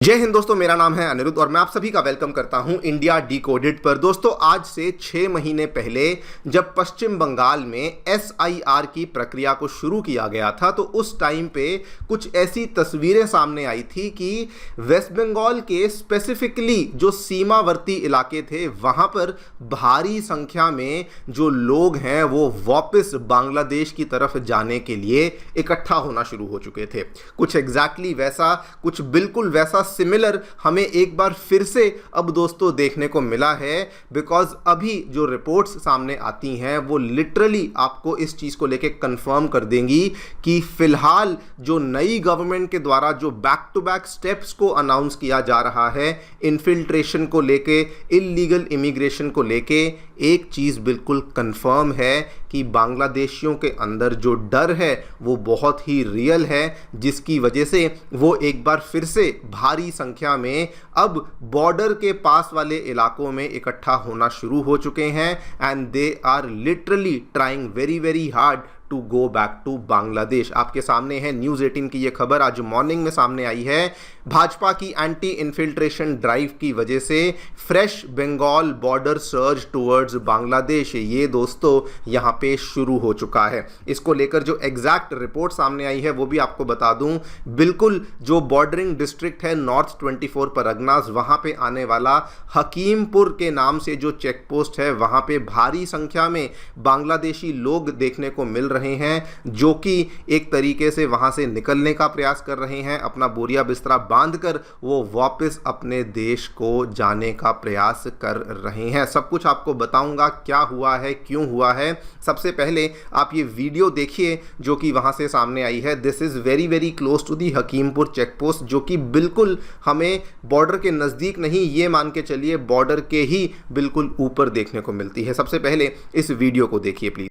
जय हिंद दोस्तों, मेरा नाम है अनिरुद्ध और मैं आप सभी का वेलकम करता हूं इंडिया डिकोडेड पर। दोस्तों, आज से 6 महीने पहले जब पश्चिम बंगाल में SIR की प्रक्रिया को शुरू किया गया था तो उस टाइम पे कुछ ऐसी तस्वीरें सामने आई थी कि वेस्ट बंगाल के स्पेसिफिकली जो सीमावर्ती इलाके थे वहां पर भारी संख्या में जो लोग हैं वो वापस बांग्लादेश की तरफ जाने के लिए इकट्ठा होना शुरू हो चुके थे। कुछ एग्जैक्टली वैसा, कुछ बिल्कुल वैसा सिमिलर हमें एक बार फिर से अब दोस्तों देखने को मिला है। बिकॉज अभी जो रिपोर्ट्स सामने आती हैं वो लिटरली आपको इस चीज को लेके कंफर्म कर देंगी कि फिलहाल जो नई गवर्नमेंट के द्वारा जो बैक टू बैक स्टेप्स को अनाउंस किया जा रहा है इन्फिल्ट्रेशन को लेके, इलीगल इमिग्रेशन को लेके, एक चीज बिल्कुल कंफर्म है कि बांग्लादेशियों के अंदर जो डर है वो बहुत ही रियल है, जिसकी वजह से वो एक बार फिर से भारी संख्या में अब बॉर्डर के पास वाले इलाकों में इकट्ठा होना शुरू हो चुके हैं। And they are literally trying very very hard to go back to Bangladesh. आपके सामने है न्यूज़ 18 की ये खबर आज मॉर्निंग में सामने आई है। भाजपा की एंटी इन्फिल्ट्रेशन ड्राइव की वजह से fresh Bengal border surge towards Bangladesh, ये दोस्तों यहाँ पे शुरू हो चुका है। इसको लेकर जो एग्जैक्ट रिपोर्ट सामने आई है वो भी आपको बता दूं। बिल्कुल जो बॉर्डरिंग डिस्ट्रिक्ट है नॉर्थ 24 परगनास, वहाँ पे आने वाला हकीमपुर के नाम से जो चेक पोस्ट है वहाँ पे भारी संख्या में बांग्लादेशी लोग देखने को मिल रहे हैं, जो कि एक तरीके से वहां से निकलने का प्रयास कर रहे हैं। अपना बोरिया बिस्तरा बांधकर वो वापस अपने देश को जाने का प्रयास कर रहे हैं। सब कुछ आपको बताऊंगा क्या हुआ है, क्यों हुआ है। सबसे पहले आप ये वीडियो देखिए जो कि वहां से सामने आई है। This is very very close to the Hakimpur check post, जो कि बिल्कुल हमें बॉर्डर के नज़दीक नहीं, ये मान के चलिए बॉर्डर के ही बिल्कुल ऊपर देखने को मिलती है। सबसे पहले इस वीडियो को देखिए please.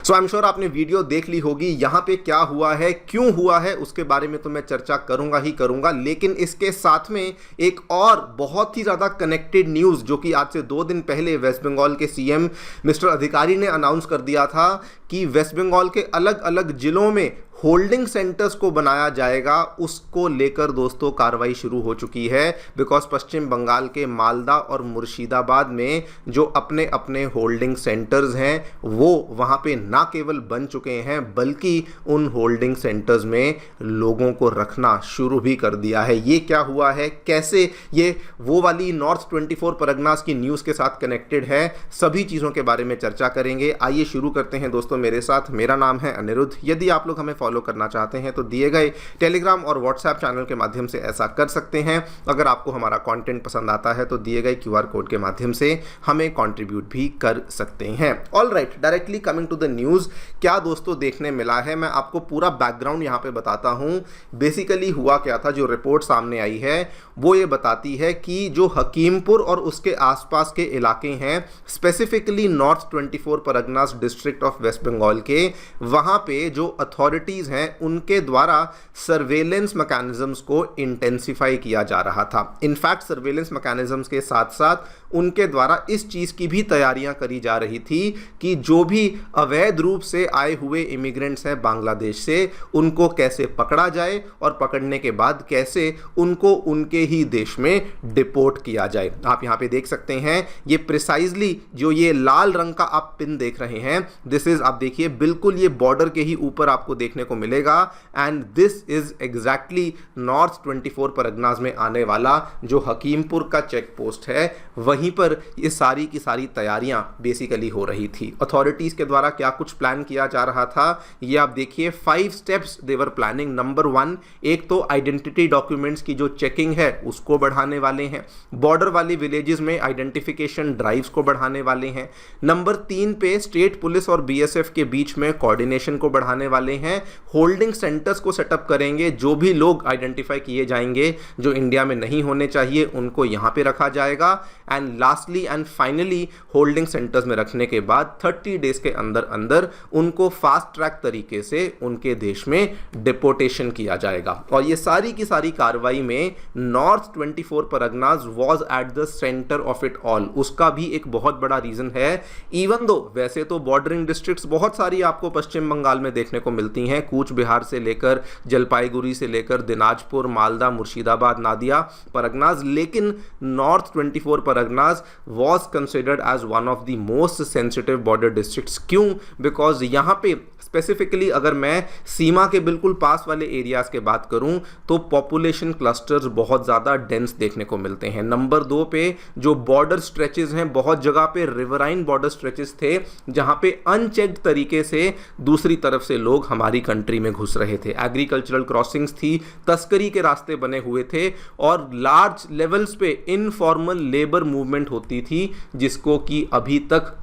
So I am sure आपने वीडियो देख ली होगी। यहाँ पे क्या हुआ है, क्यों हुआ है, उसके बारे में तो मैं चर्चा करूंगा ही करूंगा, लेकिन इसके साथ में एक और बहुत ही ज़्यादा कनेक्टेड न्यूज़ जो कि आज से 2 दिन पहले वेस्ट बंगाल के CM मिस्टर अधिकारी ने अनाउंस कर दिया था कि वेस्ट बंगाल के अलग अलग जिलों में होल्डिंग सेंटर्स को बनाया जाएगा, उसको लेकर दोस्तों कार्रवाई शुरू हो चुकी है। बिकॉज पश्चिम बंगाल के मालदा और मुर्शिदाबाद में जो अपने अपने होल्डिंग सेंटर्स हैं वो वहाँ पे ना केवल बन चुके हैं बल्कि उन होल्डिंग सेंटर्स में लोगों को रखना शुरू भी कर दिया है। ये क्या हुआ है, कैसे ये वो वाली नॉर्थ 24 परगनास की न्यूज़ के साथ कनेक्टेड है, सभी चीज़ों के बारे में चर्चा करेंगे। आइए शुरू करते हैं दोस्तों मेरे साथ। मेरा नाम है अनिरुद्ध। यदि आप लोग हमें फॉलो करना चाहते हैं तो दिए गए टेलीग्राम और व्हाट्सएप चैनल के माध्यम से ऐसा कर सकते हैं। अगर आपको हमारा कंटेंट पसंद आता है तो दिए गए QR कोड के माध्यम से हमें कंट्रीब्यूट भी कर सकते हैं। All right, directly coming to the news, क्या दोस्तों देखने मिला है, मैं आपको पूरा बैकग्राउंड यहाँ पे बताता हूँ। बेसिकली हुआ क्या था, जो रिपोर्ट सामने आई है वो ये बताती है कि जो हकीमपुर और उसके आसपास के इलाके हैं, specifically North 24 Parganas district of West Bengal के, वहाँ पे जो अथॉरिटीज हैं उनके द्वारा सर्वेलेंस मैकेनिज्म्स को इंटेंसिफाई किया जा रहा था। इनफैक्ट सर्वेलेंस मैकेनिज्म्स के साथ साथ उनके द्वारा इस चीज़ की भी तैयारियां करी जा रही थी कि जो भी अवैध रूप से आए हुए इमिग्रेंट्स हैं बांग्लादेश से, उनको कैसे पकड़ा जाए और पकड़ने के बाद कैसे उनको उनके ही देश में डिपोर्ट किया जाए। आप यहाँ पे देख सकते हैं ये प्रिसाइजली जो ये लाल रंग का आप पिन देख रहे हैं, दिस इज, आप देखिए बिल्कुल ये बॉर्डर के ही ऊपर आपको देखने को मिलेगा। And this is exactly north 24 Parganas में आने वाला जो हकीमपुर का चेक पोस्ट है, वहीं पर ये सारी की सारी तैयारियां बेसिकली हो रही थी। अथॉरिटीज के द्वारा क्या कुछ प्लान किया जा रहा था ये आप देखिए। 5 स्टेप्स देवर प्लानिंग। नंबर 1, एक तो आइडेंटिटी डॉक्यूमेंट्स की जो चेकिंग है उसको बढ़ाने वाले हैं। बॉर्डर वाली विलेजेस में आइडेंटिफिकेशन ड्राइव्स को बढ़ाने वाले हैं। नंबर 3 पे स्टेट पुलिस और BSF के बीच में कोऑर्डिनेशन को बढ़ाने वाले हैं। होल्डिंग सेंटर्स को सेटअप करेंगे। जो भी लोग आइडेंटिफाई किए जाएंगे जो इंडिया में नहीं होने चाहिए उनको यहाँ पे रखा जाएगा। And lastly and finally holding centres में रखने के बाद 30 डेज के अंदर अंदर उनको फास्ट ट्रैक तरीके से उनके देश में डिपोर्टेशन किया जाएगा। और ये सारी की सारी कार्रवाई में north 24 Parganas was at the centre of it all. उसका भी एक बहुत बड़ा रीजन है। इवन दो वैसे तो बॉर्डरिंग डिस्ट्रिक्ट्स बहुत सारी आपको पश्चिम बंगाल में देखने को मिलती हैं, कूच बिहार से लेकर जलपाईगुड़ी से लेकर दिनाजपुर, मालदा, मुर्शिदाबाद, नादिया परगनाज, लेकिन north 24 Parganas was considered as one of the most sensitive border districts. क्यों? बिकॉज यहां पे स्पेसिफिकली अगर मैं सीमा के बिल्कुल पास वाले एरियाज के बात करूं तो पॉपुलेशन क्लस्टर्स बहुत ज़्यादा डेंस देखने को मिलते हैं। नंबर 2 पे जो बॉर्डर स्ट्रेचेस हैं, बहुत जगह पे रिवराइन बॉर्डर स्ट्रेचेस थे जहां पे अनचेक्ड तरीके से दूसरी तरफ से लोग हमारी कंट्री में घुस रहे थे। एग्रीकल्चरल क्रॉसिंग्स थी, तस्करी के रास्ते बने हुए थे और लार्ज लेवल्स पे इनफॉर्मल लेबर मूवमेंट होती थी जिसको कि अभी तक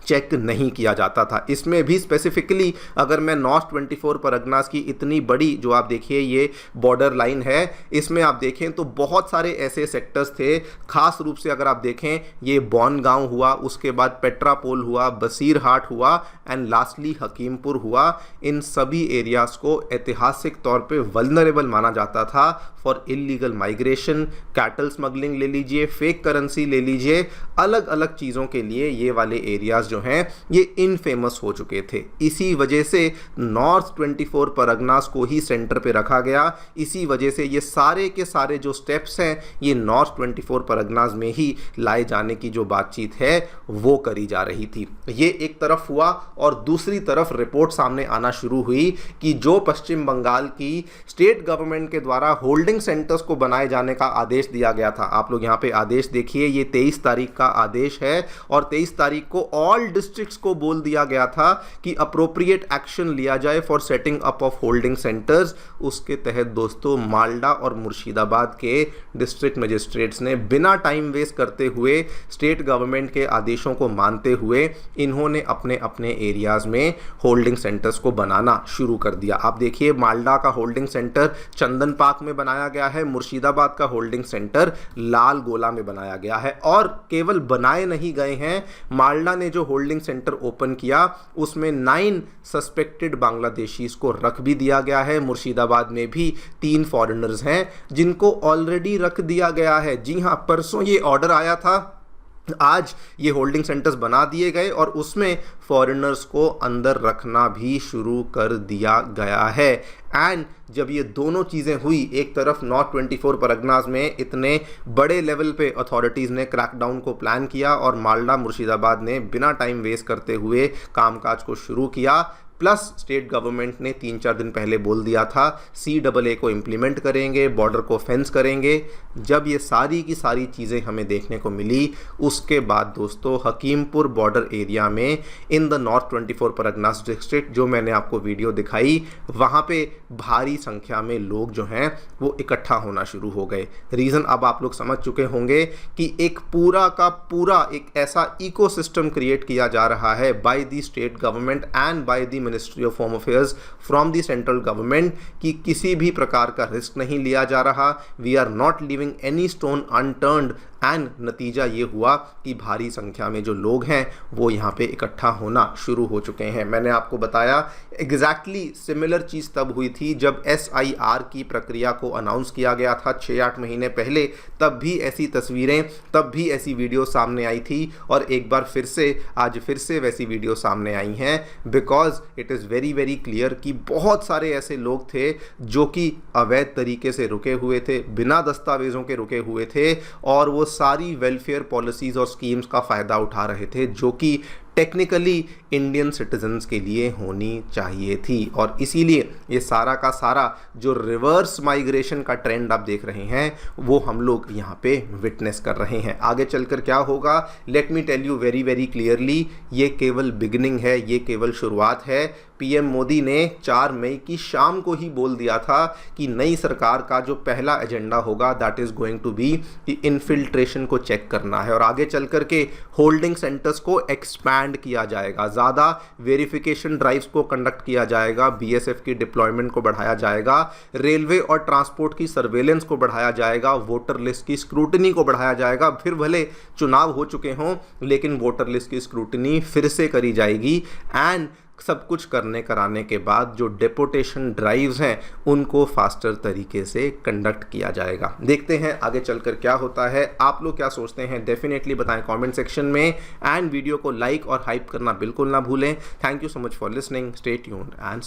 चेक नहीं किया जाता था। इसमें भी स्पेसिफिकली अगर मैं नॉर्थ 24 परगनास की इतनी बड़ी जो आप देखिए ये बॉर्डर लाइन है, इसमें आप देखें तो बहुत सारे ऐसे सेक्टर्स थे। खास रूप से अगर आप देखें ये बॉनगांव हुआ, उसके बाद पेट्रापोल हुआ, बसीरहाट हुआ एंड लास्टली हकीमपुर हुआ। इन सभी एरियाज को ऐतिहासिक तौर पे वल्नरेबल माना जाता था for illegal migration, cattle smuggling ले लीजिए, फेक करेंसी ले लीजिए, अलग अलग चीज़ों के लिए ये वाले एरियाज जो हैं ये इनफेमस हो चुके थे। इसी वजह से नॉर्थ 24 परगनास को ही सेंटर पे रखा गया। इसी वजह से ये सारे के सारे जो स्टेप्स हैं ये नॉर्थ 24 परगनास में ही लाए जाने की जो बातचीत है वो करी जा रही थी। ये एक तरफ हुआ और दूसरी तरफ रिपोर्ट सामने आना शुरू हुई कि जो पश्चिम बंगाल की स्टेट गवर्नमेंट के द्वारा होल्डिंग सेंटर्स को बनाए जाने का आदेश दिया गया था। आप लोग यहाँ पे आदेश देखिए, ये 23 तारीख का आदेश है और 23 तारीख को ऑल डिस्ट्रिक्ट्स को बोल दिया गया था कि अप्रोप्रिएट एक्शन लिया जाए for setting up of holding centres. उसके तहत दोस्तों मालदा और मुर्शिदाबाद के डिस्ट्रिक्ट मजिस्ट्रेट्स ने बिना टाइम वेस्ट करते हुए स्टेट गवर्नमेंट के आदेशों को मानते हुए इन्होंने अपने अपने एरियाज में होल्डिंग सेंटर्स को बनाना शुरू कर दिया। आप देखिए मालदा का होल्डिंग सेंटर चंदन पार्क में बनाया गया है, मुर्शिदाबाद का होल्डिंग सेंटर लाल गोला में बनाया गया है। और केवल बनाए नहीं गए हैं, मालदा ने जो होल्डिंग सेंटर ओपन किया उसमें 9 सस्पेक्टेड बांग्लादेशीज को रख भी दिया गया है। मुर्शिदाबाद में भी 3 फॉरेनर्स हैं जिनको ऑलरेडी रख दिया गया है। जी हां, परसों ये ऑर्डर आया था, आज ये होल्डिंग सेंटर्स बना दिए गए और उसमें फॉरेनर्स को अंदर रखना भी शुरू कर दिया गया है। एंड जब ये दोनों चीज़ें हुई, एक तरफ नॉर्थ 24 परगनास में इतने बड़े लेवल पे अथॉरिटीज़ ने क्रैकडाउन को प्लान किया और मालदा मुर्शिदाबाद ने बिना टाइम वेस्ट करते हुए कामकाज को शुरू किया। प्लस स्टेट गवर्नमेंट ने 3-4 दिन पहले बोल दिया था CAA को इम्प्लीमेंट करेंगे, बॉर्डर को फेंस करेंगे। जब ये सारी की सारी चीज़ें हमें देखने को मिली उसके बाद दोस्तों हकीमपुर बॉर्डर एरिया में in the north 24 Parganas district जो मैंने आपको वीडियो दिखाई, वहाँ पे भारी संख्या में लोग जो हैं वो इकट्ठा होना शुरू हो गए। रीज़न अब आप लोग समझ चुके होंगे कि एक पूरा का पूरा एक ऐसा इकोसिस्टम क्रिएट किया जा रहा है by the state government and by the ministry of home affairs from the central government कि किसी भी प्रकार का रिस्क नहीं लिया जा रहा। We are not living any stone unturned and नतीजा ये हुआ कि भारी संख्या में जो लोग हैं वो यहाँ पे इकट्ठा होना शुरू हो चुके हैं। मैंने आपको बताया एग्जैक्टली सिमिलर चीज़ तब हुई थी जब SIR की प्रक्रिया को अनाउंस किया गया था 6-8 महीने पहले। तब भी ऐसी तस्वीरें, तब भी ऐसी वीडियो सामने आई थी और एक बार फिर से आज फिर से वैसी वीडियो सामने आई हैं because it is very very clear कि बहुत सारे ऐसे लोग थे जो कि अवैध तरीके से रुके हुए थे, बिना दस्तावेज़ों के रुके हुए थे और वो सारी वेलफेयर पॉलिसीज़ और स्कीम्स का फ़ायदा उठा रहे थे जो कि टेक्निकली इंडियन सिटीजन्स के लिए होनी चाहिए थी। और इसीलिए ये सारा का सारा जो रिवर्स माइग्रेशन का ट्रेंड आप देख रहे हैं वो हम लोग यहाँ पे विटनेस कर रहे हैं। आगे चलकर क्या होगा, let me tell you very very clearly, ये केवल बिगिनिंग है, ये केवल शुरुआत है। PM मोदी ने 4 मई की शाम को ही बोल दिया था कि नई सरकार का जो पहला एजेंडा होगा that is going to be कि इन्फिल्ट्रेशन को चेक करना है और आगे चल कर के होल्डिंग सेंटर्स को एक्सपैंड एक्सपैंड किया जाएगा, ज़्यादा वेरिफिकेशन ड्राइव्स को कंडक्ट किया जाएगा, बीएसएफ की डिप्लॉयमेंट को बढ़ाया जाएगा, रेलवे और ट्रांसपोर्ट की सर्वेलेंस को बढ़ाया जाएगा, वोटर लिस्ट की स्क्रूटनी को बढ़ाया जाएगा। फिर भले चुनाव हो चुके हों लेकिन वोटर लिस्ट की स्क्रूटनी फिर से करी जाएगी एंड सब कुछ कराने के बाद जो डेपोटेशन ड्राइव्स हैं उनको फास्टर तरीके से कंडक्ट किया जाएगा। देखते हैं आगे चलकर क्या होता है। आप लोग क्या सोचते हैं डेफिनेटली बताएं कमेंट सेक्शन में एंड वीडियो को लाइक और हाइप करना बिल्कुल ना भूलें। Thank you so much for listening, stay tuned and